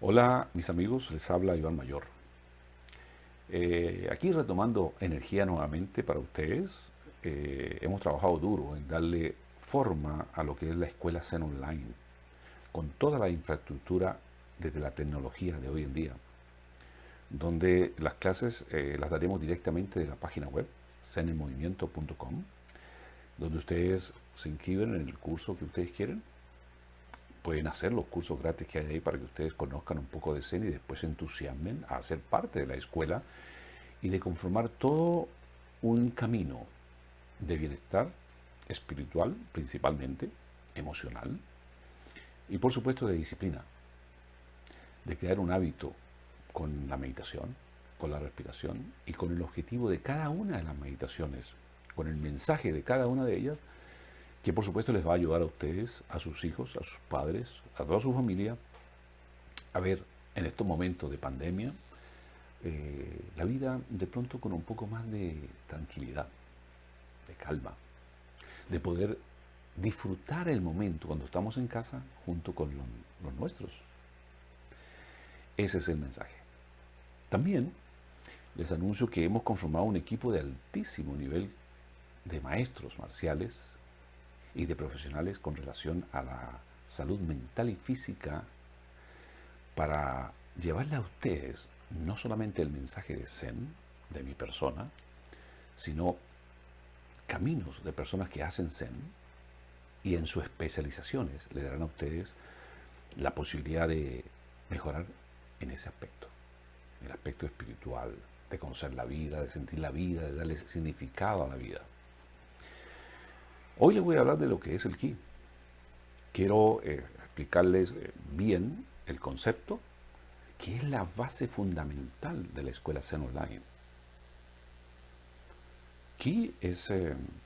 Hola mis amigos, les habla Iván Mayor. Aquí retomando energía nuevamente para ustedes. Hemos trabajado duro en darle forma a lo que es la escuela Zen Online, con toda la infraestructura desde la tecnología de hoy en día, donde las clases las daremos directamente de la página web zenemovimiento.com, donde ustedes se inscriben en el curso que ustedes quieren. Pueden hacer los cursos gratis que hay ahí para que ustedes conozcan un poco de Zen y después se entusiasmen a ser parte de la escuela y de conformar todo un camino de bienestar espiritual, principalmente, emocional, y por supuesto de disciplina, de crear un hábito con la meditación, con la respiración y con el objetivo de cada una de las meditaciones, con el mensaje de cada una de ellas, que por supuesto les va a ayudar a ustedes, a sus hijos, a sus padres, a toda su familia, a ver en estos momentos de pandemia la vida de pronto con un poco más de tranquilidad, de calma, de poder disfrutar el momento cuando estamos en casa junto con los nuestros. Ese es el mensaje. También les anuncio que hemos conformado un equipo de altísimo nivel de maestros marciales y de profesionales con relación a la salud mental y física para llevarle a ustedes no solamente el mensaje de Zen, de mi persona, sino caminos de personas que hacen Zen y en sus especializaciones le darán a ustedes la posibilidad de mejorar en ese aspecto, el aspecto espiritual, de conocer la vida, de sentir la vida, de darle significado a la vida. Hoy les voy a hablar de lo que es el Ki. Quiero explicarles bien el concepto, que es la base fundamental de la escuela Zen Online. Ki es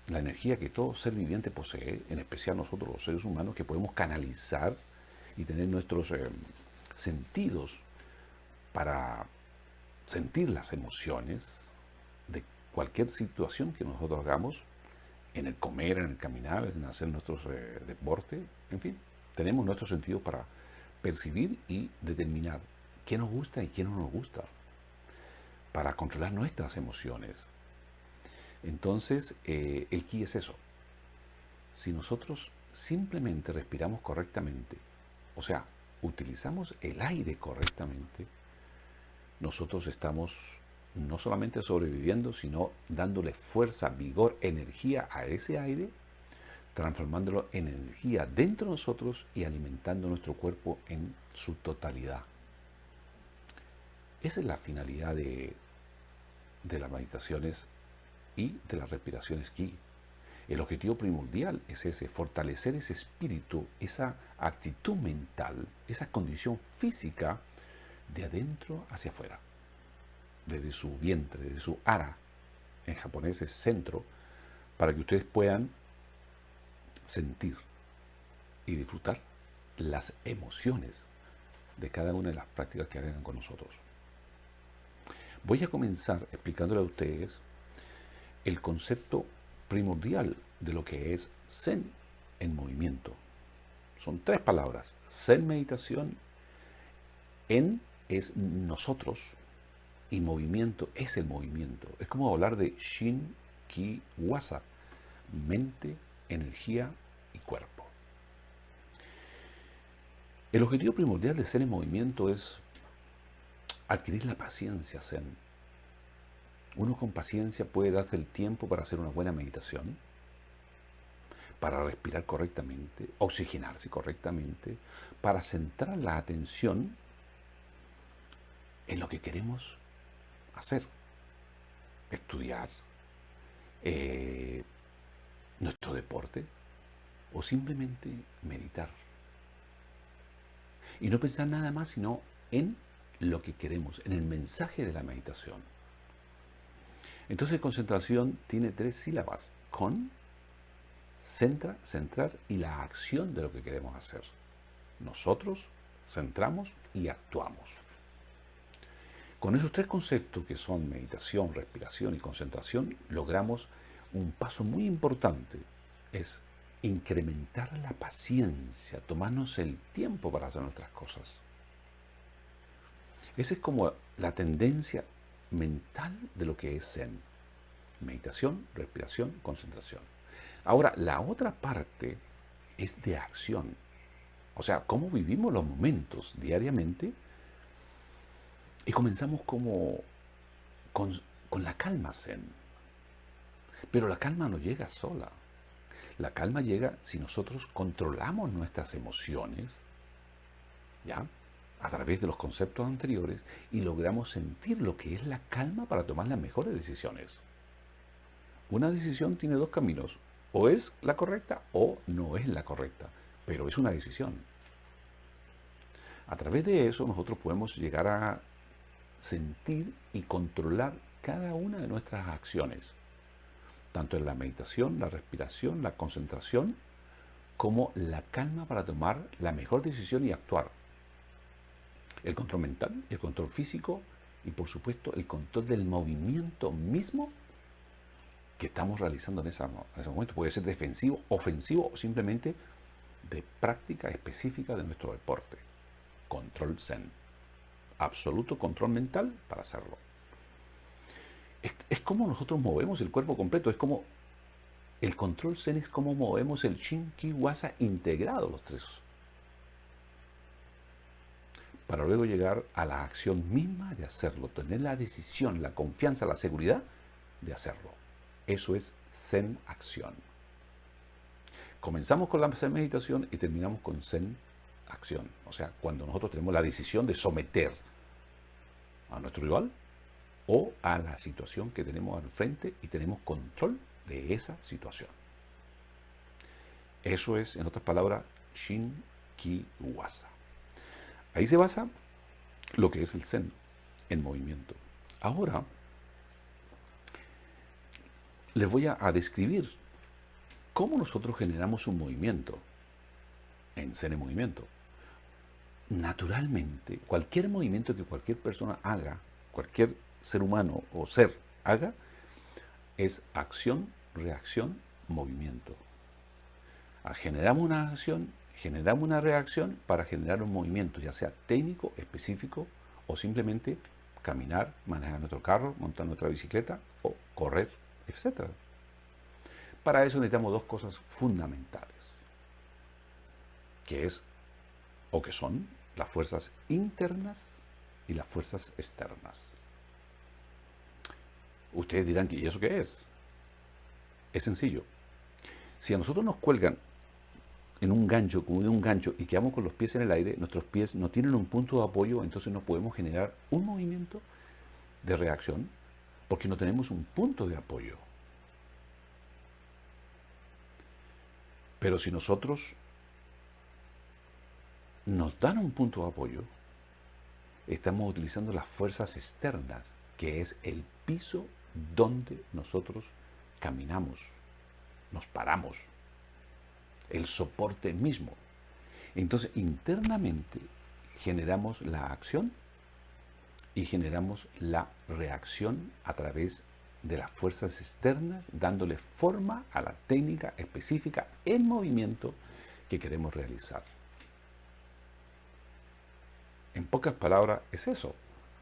la energía que todo ser viviente posee, en especial nosotros los seres humanos, que podemos canalizar y tener nuestros sentidos para sentir las emociones de cualquier situación que nosotros hagamos, en el comer, en el caminar, en hacer nuestros deportes, en fin, tenemos nuestros sentidos para percibir y determinar qué nos gusta y qué no nos gusta, para controlar nuestras emociones. Entonces, el Ki es eso. Si nosotros simplemente respiramos correctamente, o sea, utilizamos el aire correctamente, nosotros estamos no solamente sobreviviendo, sino dándole fuerza, vigor, energía a ese aire, transformándolo en energía dentro de nosotros y alimentando nuestro cuerpo en su totalidad. Esa es la finalidad de las meditaciones y de las respiraciones Ki. El objetivo primordial es ese, fortalecer ese espíritu, esa actitud mental, esa condición física de adentro hacia afuera, desde su vientre, desde su ara, en japonés es centro, para que ustedes puedan sentir y disfrutar las emociones de cada una de las prácticas que hagan con nosotros. Voy a comenzar explicándole a ustedes el concepto primordial de lo que es Zen en movimiento. Son tres palabras. Zen meditación, en es nosotros y movimiento es el movimiento. Es como hablar de Shin, Ki, Wasa, mente, energía y cuerpo. El objetivo primordial de Zen en movimiento es adquirir la paciencia Zen. Uno con paciencia puede darse el tiempo para hacer una buena meditación, para respirar correctamente, oxigenarse correctamente, para centrar la atención en lo que queremos hacer, estudiar, nuestro deporte o simplemente meditar. Y no pensar nada más sino en lo que queremos, en el mensaje de la meditación. Entonces concentración tiene tres sílabas: con, centra, centrar y la acción de lo que queremos hacer. Nosotros centramos y actuamos. Con esos tres conceptos que son meditación, respiración y concentración, logramos un paso muy importante, es incrementar la paciencia, tomarnos el tiempo para hacer nuestras cosas. Esa es como la tendencia mental de lo que es Zen. Meditación, respiración, concentración. Ahora, la otra parte es de acción. O sea, cómo vivimos los momentos diariamente y comenzamos como con, con la calma Zen. Pero la calma no llega sola. La calma llega si nosotros controlamos nuestras emociones, ¿ya? A través de los conceptos anteriores y logramos sentir lo que es la calma para tomar las mejores decisiones. Una decisión tiene dos caminos, o es la correcta o no es la correcta, pero es una decisión. A través de eso nosotros podemos llegar a sentir y controlar cada una de nuestras acciones, tanto en la meditación, la respiración, la concentración, como la calma para tomar la mejor decisión y actuar. El control mental, el control físico y por supuesto el control del movimiento mismo que estamos realizando en ese momento. Puede ser defensivo, ofensivo o simplemente de práctica específica de nuestro deporte. Control Zen. Absoluto control mental para hacerlo. Es como nosotros movemos el cuerpo completo. Es como el control Zen es como movemos el Shin, Ki, Wasa integrado los tres. Para luego llegar a la acción misma de hacerlo. Tener la decisión, la confianza, la seguridad de hacerlo. Eso es Zen acción. Comenzamos con la Zen meditación y terminamos con Zen acción. O sea, cuando nosotros tenemos la decisión de someter a nuestro rival o a la situación que tenemos al frente y tenemos control de esa situación. Eso es, en otras palabras, Shin, Ki, Wasa. Ahí se basa lo que es el Zen en movimiento. Ahora les voy a describir cómo nosotros generamos un movimiento en Zen en movimiento. Naturalmente, cualquier movimiento que cualquier persona haga, cualquier ser humano o ser haga, es acción, reacción, movimiento. Generamos una acción, generamos una reacción para generar un movimiento, ya sea técnico, específico o simplemente caminar, manejar nuestro carro, montar nuestra bicicleta o correr, etc. Para eso necesitamos dos cosas fundamentales, que es o que son las fuerzas internas y las fuerzas externas. Ustedes dirán, ¿y eso qué es? Es sencillo. Si a nosotros nos cuelgan en un gancho, como de un gancho, y quedamos con los pies en el aire, nuestros pies no tienen un punto de apoyo, entonces no podemos generar un movimiento de reacción porque no tenemos un punto de apoyo. Pero si nosotros nos dan un punto de apoyo, estamos utilizando las fuerzas externas, que es el piso donde nosotros caminamos, nos paramos, el soporte mismo. Entonces, internamente generamos la acción y generamos la reacción a través de las fuerzas externas, dándole forma a la técnica específica en movimiento que queremos realizar. En pocas palabras es eso.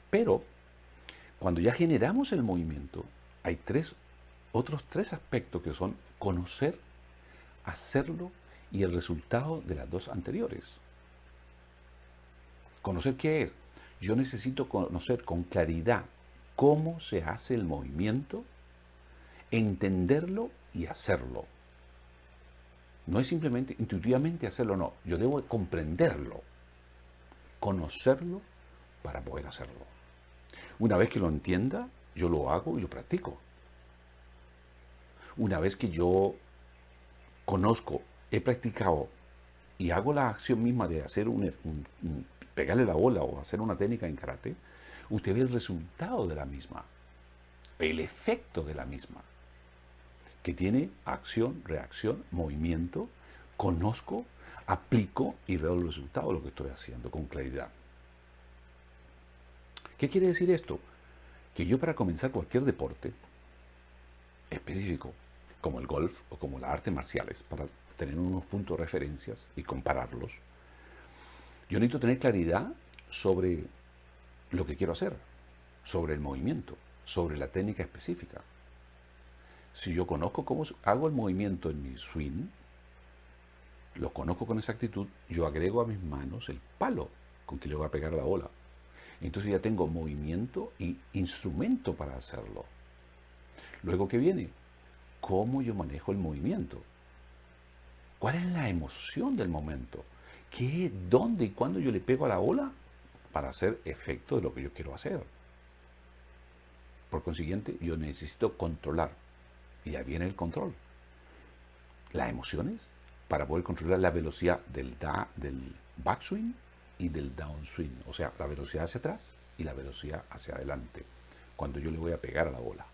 Pero cuando ya generamos el movimiento, hay otros tres aspectos que son conocer, hacerlo y el resultado de las dos anteriores. ¿Conocer qué es? Yo necesito conocer con claridad cómo se hace el movimiento, entenderlo y hacerlo. No es simplemente intuitivamente hacerlo, no. Yo debo comprenderlo, conocerlo para poder hacerlo. Una vez que lo entienda, yo lo hago y lo practico. Una vez que yo conozco, he practicado y hago la acción misma de hacer pegarle la bola o hacer una técnica en karate, usted ve el resultado de la misma, el efecto de la misma, que tiene acción, reacción, movimiento, conozco, aplico y veo el resultado de lo que estoy haciendo con claridad. ¿Qué quiere decir esto? Que yo para comenzar cualquier deporte específico, como el golf o como las artes marciales, para tener unos puntos de referencias y compararlos, yo necesito tener claridad sobre lo que quiero hacer, sobre el movimiento, sobre la técnica específica. Si yo conozco cómo hago el movimiento en mi swing, lo conozco con exactitud, yo agrego a mis manos el palo con que le voy a pegar a la bola. Entonces ya tengo movimiento y instrumento para hacerlo. Luego, ¿qué viene? ¿Cómo yo manejo el movimiento? ¿Cuál es la emoción del momento? ¿Qué, dónde y cuándo yo le pego a la bola para hacer efecto de lo que yo quiero hacer? Por consiguiente, yo necesito controlar. Y ya viene el control. Las emociones para poder controlar la velocidad del backswing y del downswing. O sea, la velocidad hacia atrás y la velocidad hacia adelante. Cuando yo le voy a pegar a la bola.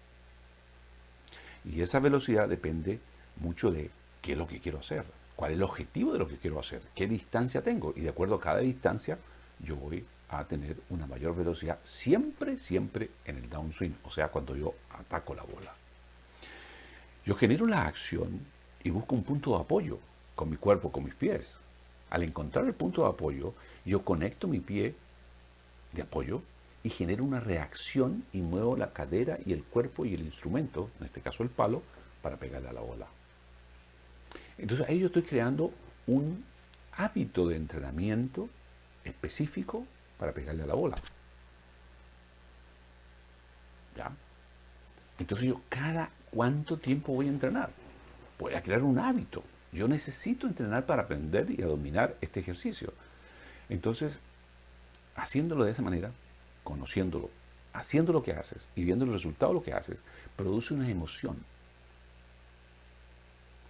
Y esa velocidad depende mucho de qué es lo que quiero hacer, cuál es el objetivo de lo que quiero hacer, qué distancia tengo. Y de acuerdo a cada distancia, yo voy a tener una mayor velocidad siempre, siempre en el downswing, o sea, cuando yo ataco la bola. Yo genero la acción y busco un punto de apoyo con mi cuerpo, con mis pies. Al encontrar el punto de apoyo, yo conecto mi pie de apoyo y genero una reacción y muevo la cadera y el cuerpo y el instrumento, en este caso el palo, para pegarle a la bola. Entonces ahí yo estoy creando un hábito de entrenamiento específico para pegarle a la bola. ¿Ya? Entonces yo cada cuánto tiempo voy a entrenar. Voy a crear un hábito. Yo necesito entrenar para aprender y a dominar este ejercicio. Entonces, haciéndolo de esa manera, conociéndolo, haciendo lo que haces y viendo el resultado de lo que haces, produce una emoción.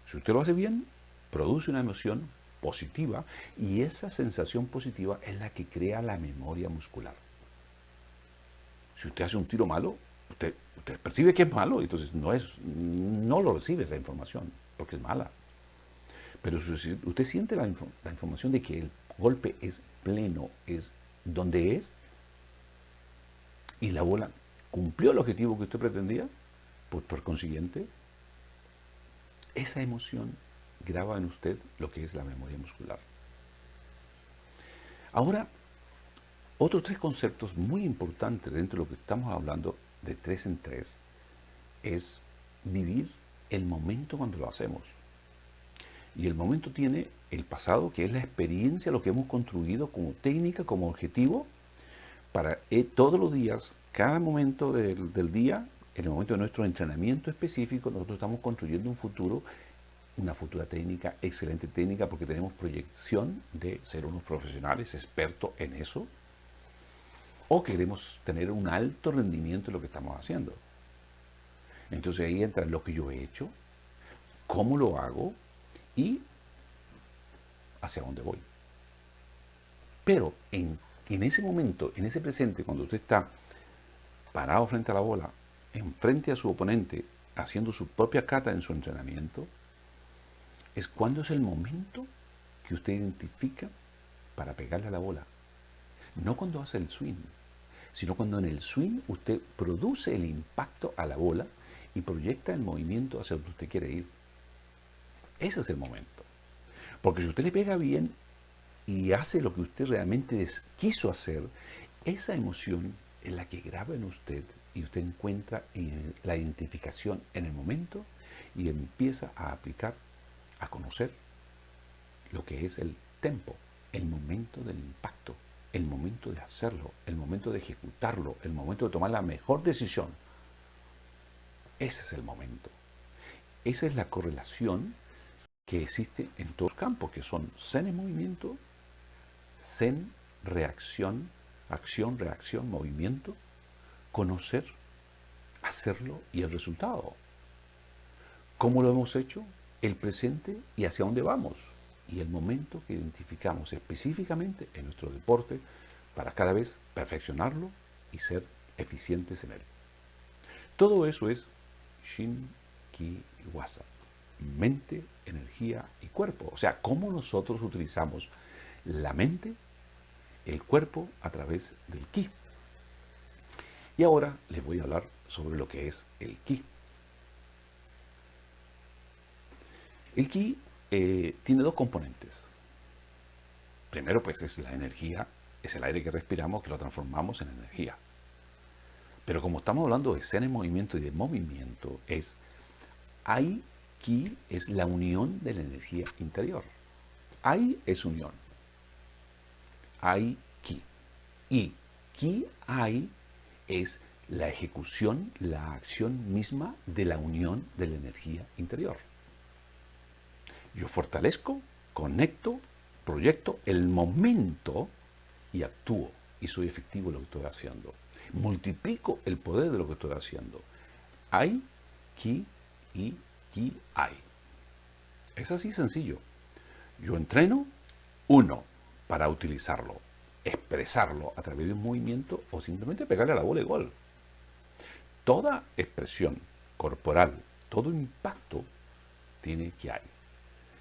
Si usted lo hace bien, produce una emoción positiva y esa sensación positiva es la que crea la memoria muscular. Si usted hace un tiro malo, usted percibe que es malo, entonces no lo recibe esa información porque es mala. Pero si usted siente la información de que el golpe es pleno, es donde es, y la bola cumplió el objetivo que usted pretendía, pues por consiguiente, esa emoción graba en usted lo que es la memoria muscular. Ahora, otros tres conceptos muy importantes dentro de lo que estamos hablando de 3 en 3 es vivir el momento cuando lo hacemos. Y el momento tiene el pasado, que es la experiencia, lo que hemos construido como técnica, como objetivo, para todos los días, cada momento del día, en el momento de nuestro entrenamiento específico, nosotros estamos construyendo un futuro, una futura técnica, excelente técnica, porque tenemos proyección de ser unos profesionales expertos en eso, o queremos tener un alto rendimiento en lo que estamos haciendo. Entonces ahí entra lo que yo he hecho, cómo lo hago y hacia dónde voy. Pero en ese momento, en ese presente, cuando usted está parado frente a la bola, enfrente a su oponente, haciendo su propia kata en su entrenamiento, es cuando es el momento que usted identifica para pegarle a la bola. No cuando hace el swing, sino cuando en el swing usted produce el impacto a la bola y proyecta el movimiento hacia donde usted quiere ir. Ese es el momento. Porque si usted le pega bien y hace lo que usted realmente quiso hacer, esa emoción es la que graba en usted y usted encuentra la identificación en el momento y empieza a aplicar, a conocer lo que es el tempo, el momento del impacto, el momento de hacerlo, el momento de ejecutarlo, el momento de tomar la mejor decisión. Ese es el momento. Esa es la correlación que existe en todos los campos, que son zen en movimiento, zen, reacción, acción, reacción, movimiento, conocer, hacerlo y el resultado. ¿Cómo lo hemos hecho? El presente y hacia dónde vamos. Y el momento que identificamos específicamente en nuestro deporte para cada vez perfeccionarlo y ser eficientes en él. Todo eso es Shin Ki Wasa. Mente, energía y cuerpo. O sea, cómo nosotros utilizamos la mente, el cuerpo a través del ki. Y ahora les voy a hablar sobre lo que es el ki. El ki tiene dos componentes. Primero, pues, es la energía es el aire que respiramos que lo transformamos en energía. Pero como estamos hablando de ser en movimiento y de movimiento, Ai Ki es la unión de la energía interior. Ai es unión. Ai Ki. Y Ki Ai es la ejecución, la acción misma de la unión de la energía interior. Yo fortalezco, conecto, proyecto el momento y actúo y soy efectivo en lo que estoy haciendo. Multiplico el poder de lo que estoy haciendo. Ai, Ki y Ki Ai. Es así sencillo. Yo entreno, uno, para utilizarlo, expresarlo a través de un movimiento o simplemente pegarle a la bola de golf. Toda expresión corporal, todo impacto tiene Ki Ai.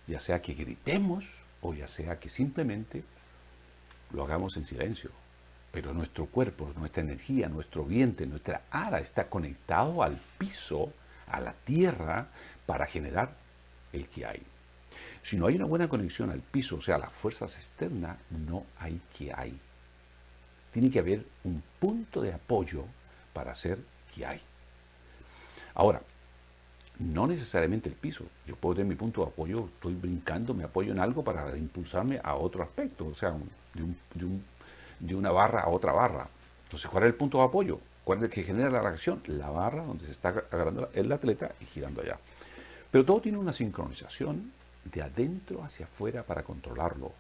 Ya sea que gritemos o ya sea que simplemente lo hagamos en silencio. Pero nuestro cuerpo, nuestra energía, nuestro vientre, nuestra ara está conectado al piso, a la tierra, para generar el Ki Ai. Si no hay una buena conexión al piso, o sea, a las fuerzas externas, no hay Ki Ai. Tiene que haber un punto de apoyo para hacer Ki Ai. Ahora, no necesariamente el piso. Yo puedo tener mi punto de apoyo, estoy brincando, me apoyo en algo para impulsarme a otro aspecto, o sea, de una barra a otra barra. Entonces, ¿cuál es el punto de apoyo? ¿Cuál es el que genera la reacción? La barra donde se está agarrando el atleta y girando allá. Pero todo tiene una sincronización de adentro hacia afuera para controlarlo.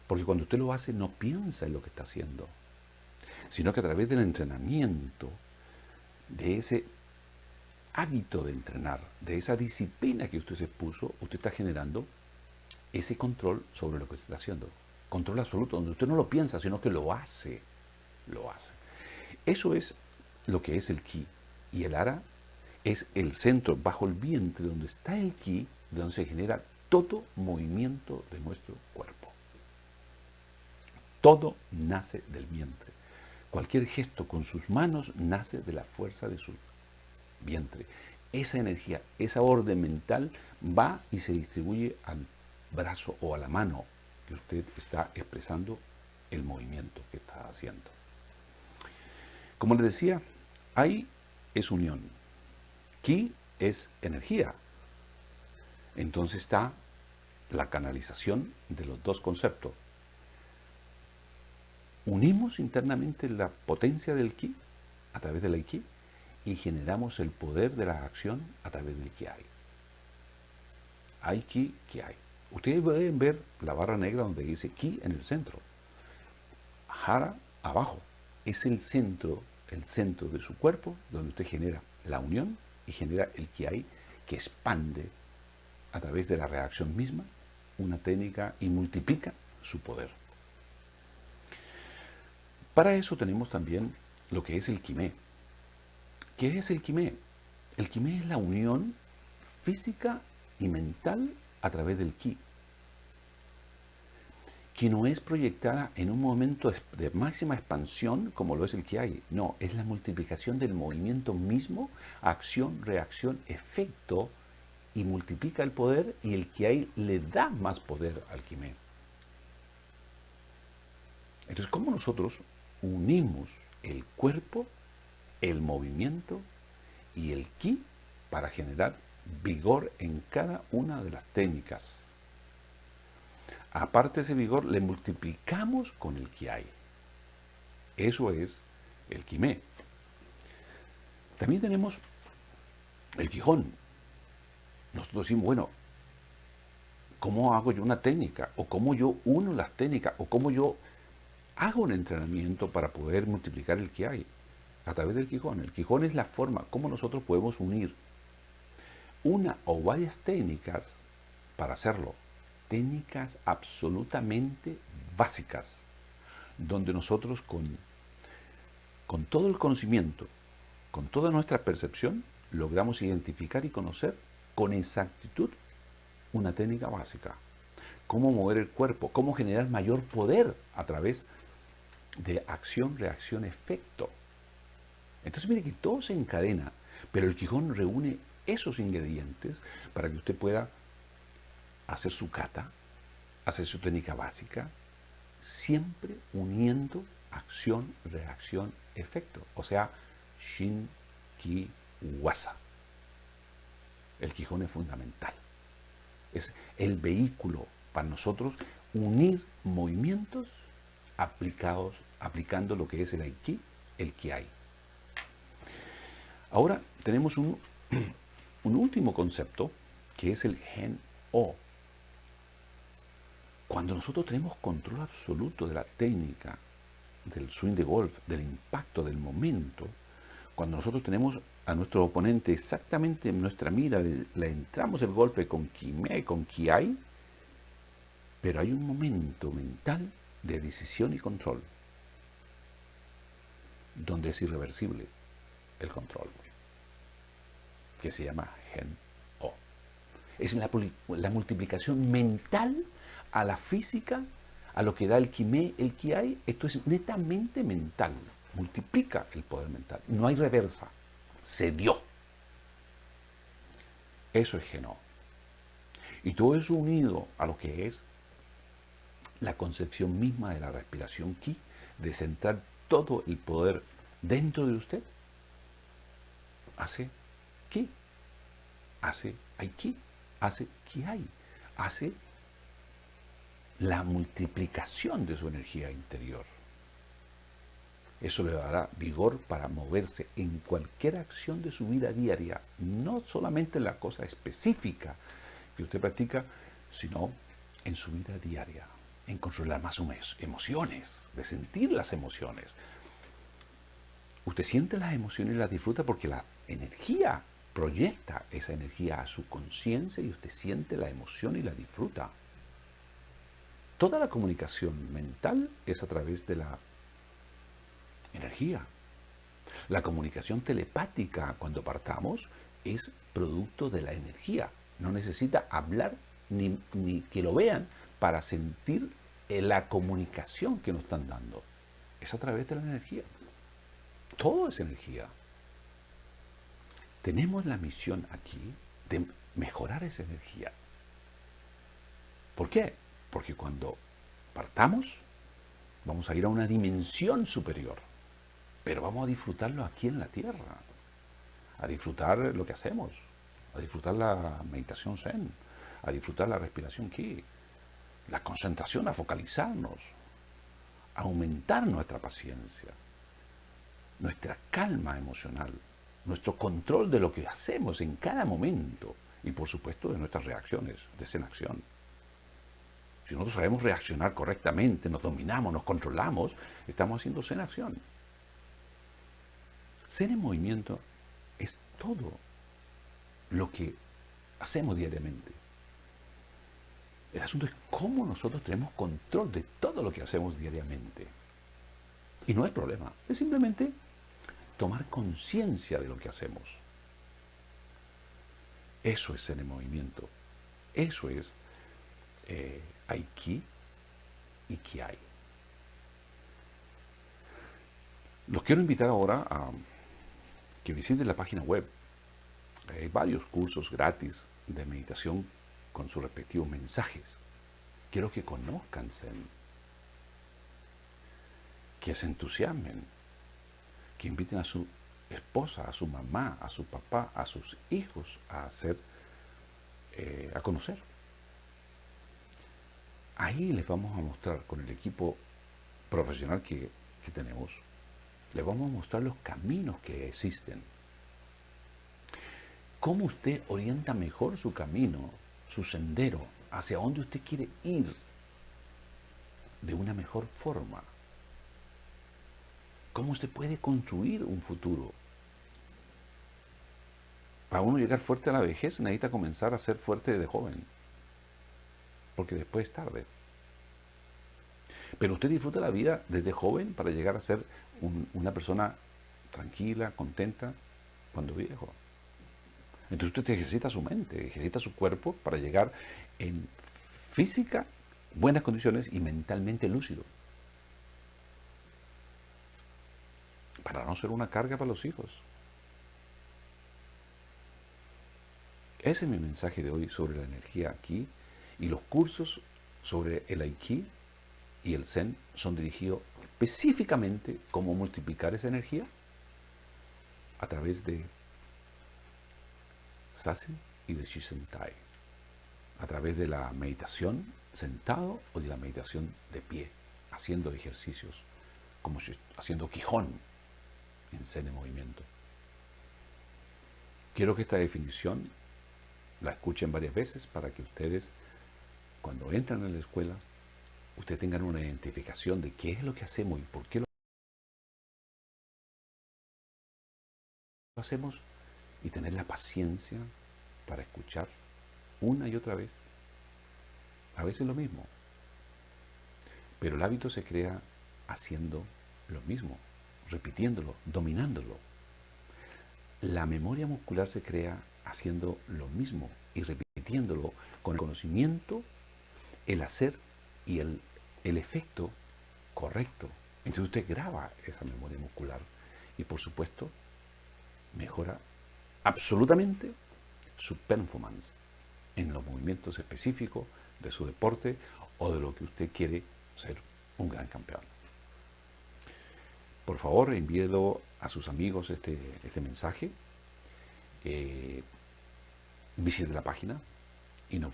Porque cuando usted lo hace, no piensa en lo que está haciendo, sino que a través del entrenamiento, de ese hábito de entrenar, de esa disciplina que usted se puso, usted está generando ese control sobre lo que usted está haciendo. Control absoluto, donde usted no lo piensa, sino que lo hace. Lo hace. Eso es lo que es el Ki. Y el Ara es el centro, bajo el vientre, donde está el Ki, de donde se genera todo movimiento de nuestro cuerpo. Todo nace del vientre. Cualquier gesto con sus manos nace de la fuerza de su vientre. Esa energía, esa orden mental va y se distribuye al brazo o a la mano que usted está expresando el movimiento que está haciendo. Como les decía, Ai es unión, Ki es energía. Entonces está la canalización de los dos conceptos. Unimos internamente la potencia del Ki a través del Ai-Ki y generamos el poder de la acción a través del Ki Ai. Ai-Ki, Ki Ai. Ustedes pueden ver la barra negra donde dice Ki en el centro. Hara abajo. Es el centro de su cuerpo donde usted genera la unión y genera el Ki Ai que expande a través de la reacción misma una técnica y multiplica su poder. Para eso tenemos también lo que es el Qi-Me. ¿Qué es el Qi-Me? El Qi-Me es la unión física y mental a través del Ki, que no es proyectada en un momento de máxima expansión como lo es el Ki Ai. No, es la multiplicación del movimiento mismo, acción, reacción, efecto, y multiplica el poder y el Ki Ai le da más poder al Qi-Me. Entonces, ¿cómo nosotros unimos el cuerpo, el movimiento y el Ki para generar vigor en cada una de las técnicas? Aparte de ese vigor, le multiplicamos con el Ki Ai. Eso es el Qi-Me. También tenemos el Qigong. Nosotros decimos, bueno, ¿cómo hago yo una técnica? ¿O cómo yo uno las técnicas? ¿O cómo yo hago un entrenamiento para poder multiplicar el Ki Ai? A través del Qigong. El Qigong es la forma como nosotros podemos unir una o varias técnicas para hacerlo. Técnicas absolutamente básicas, donde nosotros con todo el conocimiento, con toda nuestra percepción, logramos identificar y conocer con exactitud una técnica básica. Cómo mover el cuerpo, cómo generar mayor poder a través de acción, reacción, efecto. Entonces mire que todo se encadena, pero el Qigong reúne esos ingredientes para que usted pueda hacer su kata, hacer su técnica básica, siempre uniendo acción, reacción, efecto. O sea, Shin, Ki, Wasa. El Quijón es fundamental. Es el vehículo para nosotros unir movimientos aplicando lo que es el Aiki, el Kiai. Ahora tenemos un último concepto que es el Gen O. Cuando nosotros tenemos control absoluto de la técnica, del swing de golf, del impacto, del momento, cuando nosotros tenemos a nuestro oponente exactamente en nuestra mira, le entramos el golpe con Kime, con Kiai, pero hay un momento mental de decisión y control, donde es irreversible el control, que se llama Gen O. Es la multiplicación mental a la física, a lo que da el Kime, el Kiai. Esto es netamente mental, multiplica el poder mental, no hay reversa, se dio. Eso es Gen O. Y todo eso unido a lo que es la concepción misma de la respiración Ki, de centrar todo el poder dentro de usted, hace Ki, hace Aiki, hace Kiai, hace la multiplicación de su energía interior. Eso le dará vigor para moverse en cualquier acción de su vida diaria, no solamente en la cosa específica que usted practica, sino en su vida diaria, en controlar más sus emociones, de sentir las emociones. Usted siente las emociones y las disfruta porque la energía proyecta esa energía a su conciencia y usted siente la emoción y la disfruta. Toda la comunicación mental es a través de la energía. La comunicación telepática cuando partamos es producto de la energía. No necesita hablar ni que lo vean para sentir la comunicación que nos están dando. Es a través de la energía. Todo es energía. Tenemos la misión aquí de mejorar esa energía. ¿Por qué? Porque cuando partamos, vamos a ir a una dimensión superior, pero vamos a disfrutarlo aquí en la Tierra, a disfrutar lo que hacemos, a disfrutar la meditación Zen, a disfrutar la respiración Ki, la concentración, a focalizarnos, a aumentar nuestra paciencia, nuestra calma emocional, nuestro control de lo que hacemos en cada momento y por supuesto de nuestras reacciones de Zen acción. Si nosotros sabemos reaccionar correctamente, nos dominamos, nos controlamos, estamos haciendo Zen acción. Zen en movimiento es todo lo que hacemos diariamente. El asunto es cómo nosotros tenemos control de todo lo que hacemos diariamente. Y no hay problema, es simplemente tomar conciencia de lo que hacemos. Eso es Zen en movimiento. Eso es Aiki y Kiai. Los quiero invitar ahora a que visiten la página web. Hay varios cursos gratis de meditación con sus respectivos mensajes. Quiero que conozcan Zen, que se entusiasmen, que inviten a su esposa, a su mamá, a su papá, a sus hijos a conocer. Ahí les vamos a mostrar con el equipo profesional que tenemos, les vamos a mostrar los caminos que existen. Cómo usted orienta mejor su camino, su sendero, hacia dónde usted quiere ir de una mejor forma. Cómo usted puede construir un futuro. Para uno llegar fuerte a la vejez necesita comenzar a ser fuerte desde joven, porque después es tarde. Pero usted disfruta la vida desde joven para llegar a ser una persona tranquila, contenta, cuando viejo. Entonces usted ejercita su mente, ejercita su cuerpo para llegar en física, buenas condiciones y mentalmente lúcido. Para no ser una carga para los hijos. Ese es mi mensaje de hoy sobre la energía aquí y los cursos sobre el Aiki y el Zen son dirigidos específicamente cómo multiplicar esa energía a través de Zazen y de Shisentai, a través de la meditación sentado o de la meditación de pie, haciendo ejercicios, como haciendo Qigong en Zen en movimiento. Quiero que esta definición la escuchen varias veces para que ustedes, cuando entran en la escuela, ustedes tengan una identificación de qué es lo que hacemos y por qué lo hacemos, y tener la paciencia para escuchar una y otra vez, a veces lo mismo. Pero el hábito se crea haciendo lo mismo, repitiéndolo, dominándolo. La memoria muscular se crea haciendo lo mismo y repitiéndolo con el conocimiento, el hacer y el efecto correcto. Entonces usted graba esa memoria muscular y, por supuesto, mejora absolutamente su performance en los movimientos específicos de su deporte o de lo que usted quiere ser un gran campeón. Por favor, envíelo a sus amigos este mensaje. Visite la página y nos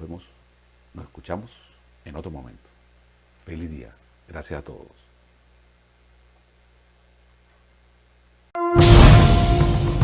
escuchamos en otro momento. Feliz día. Gracias a todos.